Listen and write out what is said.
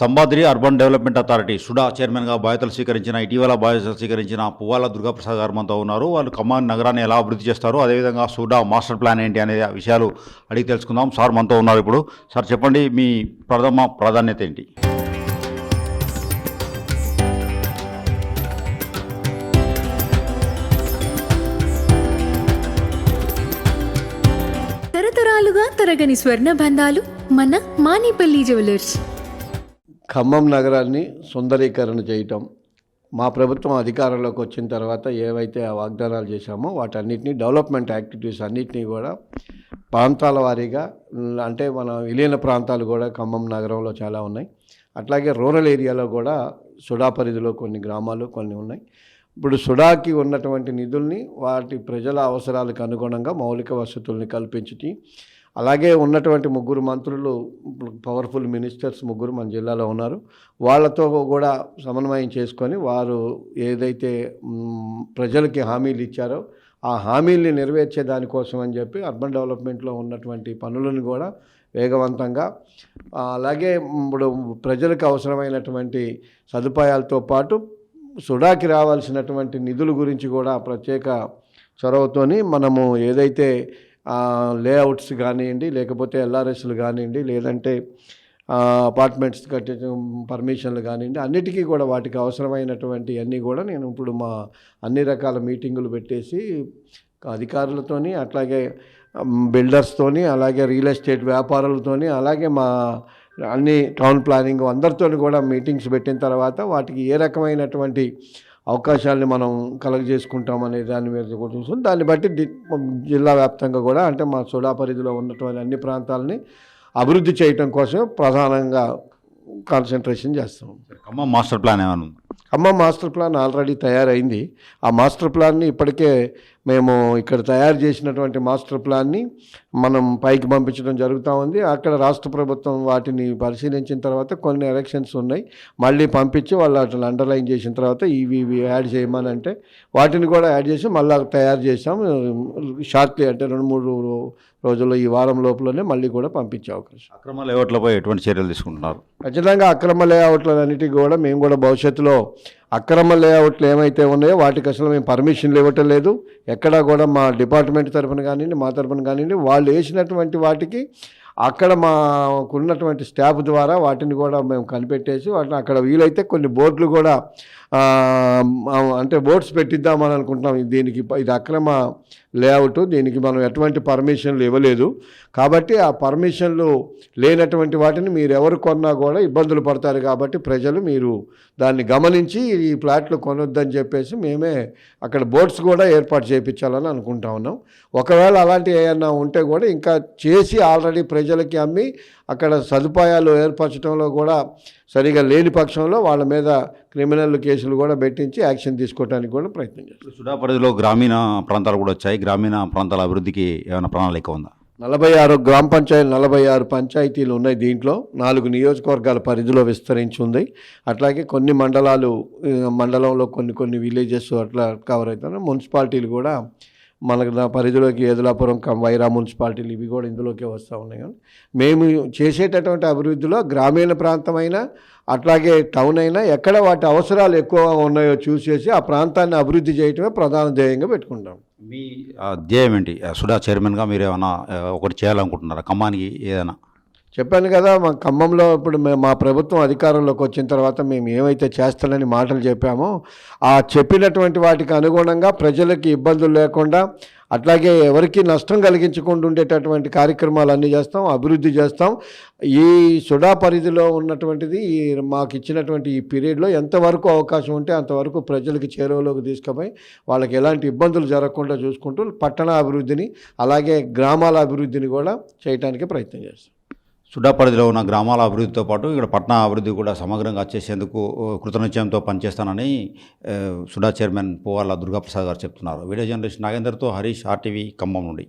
Sambadri urban development authority SUDA చైర్మన్గా బాధ్యతలు స్వీకరించిన ఇటీవల బాధ్యతలు స్వీకరించిన పువ్వాల దుర్గాప్రసాద్ గారు మనతో ఉన్నారు. వాళ్ళు ఖమ్మం నగరాన్ని ఎలా అభివృద్ధి చేస్తారు, అదేవిధంగా సుడా మాస్టర్ ప్లాన్ ఏంటి అనే విషయాలు అడిగి తెలుసుకుందాం. సార్ మనతో ఉన్నారు ఇప్పుడు. సార్ చెప్పండి, మీ ప్రథమ ప్రాధాన్యత ఏంటి? తరతరాలుగా తరగని స్వర్ణ బంధాలు మన మానిపల్లి జ్యువెలర్స్. ఖమ్మం నగరాన్ని సుందరీకరణ చేయటం, మా ప్రభుత్వం అధికారంలోకి వచ్చిన తర్వాత ఏవైతే వాగ్దానాలు చేశామో వాటన్నిటినీ డెవలప్మెంట్ యాక్టివిటీస్ అన్నిటినీ కూడా ప్రాంతాల వారీగా, అంటే మన విలీన ప్రాంతాలు కూడా ఖమ్మం నగరంలో చాలా ఉన్నాయి. అట్లాగే రూరల్ ఏరియాలో కూడా సుడా పరిధిలో కొన్ని గ్రామాలు కొన్ని ఉన్నాయి. ఇప్పుడు సుడాకి ఉన్నటువంటి నిధుల్ని వాటి ప్రజల అవసరాలకు అనుగుణంగా మౌలిక వసతుల్ని కల్పించి, అలాగే ఉన్నటువంటి ముగ్గురు మంత్రులు, పవర్ఫుల్ మినిస్టర్స్ ముగ్గురు మన జిల్లాలో ఉన్నారు. వాళ్ళతో కూడా సమన్వయం చేసుకొని వారు ఏదైతే ప్రజలకి హామీలు ఇచ్చారో ఆ హామీల్ని నెరవేర్చే దానికోసం అని చెప్పి అర్బన్ డెవలప్మెంట్లో ఉన్నటువంటి పనులను కూడా వేగవంతంగా, అలాగే ఇప్పుడు ప్రజలకు అవసరమైనటువంటి సదుపాయాలతో పాటు సుడాకి రావాల్సినటువంటి నిధుల గురించి కూడా ప్రత్యేక చొరవతోని మనము ఏదైతే లేఅవుట్స్ కానివ్వండి, లేకపోతే ఎల్ఆర్ఎస్లు కానివ్వండి, లేదంటే అపార్ట్మెంట్స్ కట్టే పర్మిషన్లు కానివ్వండి, అన్నిటికీ కూడా వాటికి అవసరమైనటువంటి అన్నీ కూడా నేను ఇప్పుడు మా అన్ని రకాల మీటింగులు పెట్టేసి అధికారులతోని, అట్లాగే బిల్డర్స్తోని, అలాగే రియల్ ఎస్టేట్ వ్యాపారులతోని, అలాగే మా అన్ని టౌన్ ప్లానింగ్ అందరితో కూడా మీటింగ్స్ పెట్టిన తర్వాత వాటికి ఏ రకమైనటువంటి అవకాశాలని మనం కలగజేసుకుంటామనే దాని మీద కూడా చూసుకుని దాన్ని బట్టి జిల్లా వ్యాప్తంగా కూడా, అంటే మా సుడా పరిధిలో ఉన్నటువంటి అన్ని ప్రాంతాలని అభివృద్ధి చేయటం కోసం ప్రధానంగా కాన్సన్ట్రేషన్ చేస్తాం. ఖమ్మం మాస్టర్ ప్లాన్ ఏమైనా ఉంది? ఖమ్మం మాస్టర్ ప్లాన్ ఆల్రెడీ తయారైంది. ఆ మాస్టర్ ప్లాన్ని ఇప్పటికే మేము ఇక్కడ తయారు చేసినటువంటి మాస్టర్ ప్లాన్ని మనం పైకి పంపించడం జరుగుతూ ఉంది. అక్కడ రాష్ట్ర ప్రభుత్వం వాటిని పరిశీలించిన తర్వాత కొన్ని ఎలక్షన్స్ ఉన్నాయి, మళ్ళీ పంపించి వాళ్ళు వాటిని అండర్లైన్ చేసిన తర్వాత ఇవి యాడ్ చేయమని అంటే వాటిని కూడా యాడ్ చేసి మళ్ళీ తయారు చేసాం. షార్ట్లీ, అంటే 2-3 రోజుల్లో, ఈ వారం లోపలనే మళ్ళీ కూడా పంపించే అవకాశం. అక్రమ లేఅవుట్లపై ఎటువంటి చర్యలు తీసుకుంటున్నారు? ఖచ్చితంగా అక్రమ లేఅవుట్లన్నిటికీ కూడా మేము కూడా భవిష్యత్తులో అక్రమ లేఅవుట్లు ఏమైతే ఉన్నాయో వాటికి అసలు మేము పర్మిషన్లు ఇవ్వటం లేదు. ఎక్కడా కూడా మా డిపార్ట్మెంట్ తరఫున కానివ్వండి, మా తరఫున కానివ్వండి, వాళ్ళు వేసినటువంటి వాటికి అక్కడ మాకున్నటువంటి స్టాఫ్ ద్వారా వాటిని కూడా మేము కనిపెట్టేసి వాటిని అక్కడ వీలైతే కొన్ని బోర్డులు కూడా, అంటే బోర్డ్స్ పెట్టిద్దామని అనుకుంటున్నాం. దీనికి ఇది అక్రమ లేఅవుట్, దీనికి మనం ఎటువంటి పర్మిషన్లు ఇవ్వలేదు కాబట్టి ఆ పర్మిషన్లు లేనటువంటి వాటిని మీరు ఎవరు కొన్నా కూడా ఇబ్బందులు పడతారు కాబట్టి ప్రజలు మీరు దాన్ని గమనించి ఈ ప్లాట్లు కొనొద్దని చెప్పేసి మేమే అక్కడ బోర్డ్స్ కూడా ఏర్పాటు చేయించాలని అనుకుంటా ఉన్నాం. ఒకవేళ అలాంటివి ఏమన్నా ఉంటే కూడా ఇంకా చేసి ఆల్రెడీ ప్రజలకి అమ్మి అక్కడ సదుపాయాలు ఏర్పరచడంలో కూడా సరిగా లేని పక్షంలో వాళ్ళ మీద క్రిమినల్ కేసులు కూడా పెట్టించి యాక్షన్ తీసుకోవడానికి కూడా ప్రయత్నం చేస్తాం. సుడా పరిధిలో గ్రామీణ ప్రాంతాలు కూడా వచ్చాయి. గ్రామీణ ప్రాంతాల అభివృద్ధికి ఏమైనా ప్రణాళిక ఉందా? 46 గ్రామ పంచాయతీలు, 46 పంచాయతీలు ఉన్నాయి. దీంట్లో 4 నియోజకవర్గాల పరిధిలో విస్తరించి ఉంది. అట్లాగే కొన్ని మండలంలో కొన్ని విలేజెస్ అట్లా కవర్ అవుతున్నాయి. మున్సిపాలిటీలు కూడా మనకు నా పరిధిలోకి ఏదులాపురం, వైరా మున్సిపాలిటీలు ఇవి కూడా ఇందులోకే వస్తూ ఉన్నాయి. కానీ మేము చేసేటటువంటి అభివృద్ధిలో గ్రామీణ ప్రాంతమైనా అట్లాగే టౌన్ అయినా ఎక్కడ వాటి అవసరాలు ఎక్కువగా ఉన్నాయో చూసేసి ఆ ప్రాంతాన్ని అభివృద్ధి చేయటమే ప్రధాన ధ్యేయంగా పెట్టుకుంటాం. మీ ధ్యేయం ఏంటి? సుడా చైర్మన్గా మీరు ఏమైనా ఒకటి చేయాలనుకుంటున్నారా ఖమ్మానికి? ఏదైనా చెప్పాను కదా, మా ఖమ్మంలో ఇప్పుడు మా ప్రభుత్వం అధికారంలోకి వచ్చిన తర్వాత మేము ఏమైతే చేస్తానని మాటలు చెప్పామో ఆ చెప్పినటువంటి వాటికి అనుగుణంగా ప్రజలకి ఇబ్బందులు లేకుండా, అట్లాగే ఎవరికి నష్టం కలిగించకుండా ఉండేటటువంటి కార్యక్రమాలు అన్నీ చేస్తాం, అభివృద్ధి చేస్తాం. ఈ సుడా పరిధిలో ఉన్నటువంటిది మాకు ఇచ్చినటువంటి ఈ పీరియడ్లో ఎంతవరకు అవకాశం ఉంటే అంతవరకు ప్రజలకి చేరువలోకి తీసుకుపోయి వాళ్ళకి ఎలాంటి ఇబ్బందులు జరగకుండా చూసుకుంటూ పట్టణ అభివృద్ధిని అలాగే గ్రామాల అభివృద్ధిని కూడా చేయడానికి ప్రయత్నం చేస్తాం. సుడా పరిధిలో ఉన్న గ్రామాల అభివృద్ధితో పాటు ఇక్కడ పట్టణ అభివృద్ధి కూడా సమగ్రంగా చేసేందుకు కృతనిశ్చయంతో పనిచేస్తానని సుడా చైర్మన్ పువ్వాల దుర్గాప్రసాద్ గారు చెప్తున్నారు. వీడియో జర్నలిస్ట్ నాగేందర్తో హరీష్, RTV ఖమ్మం నుండి.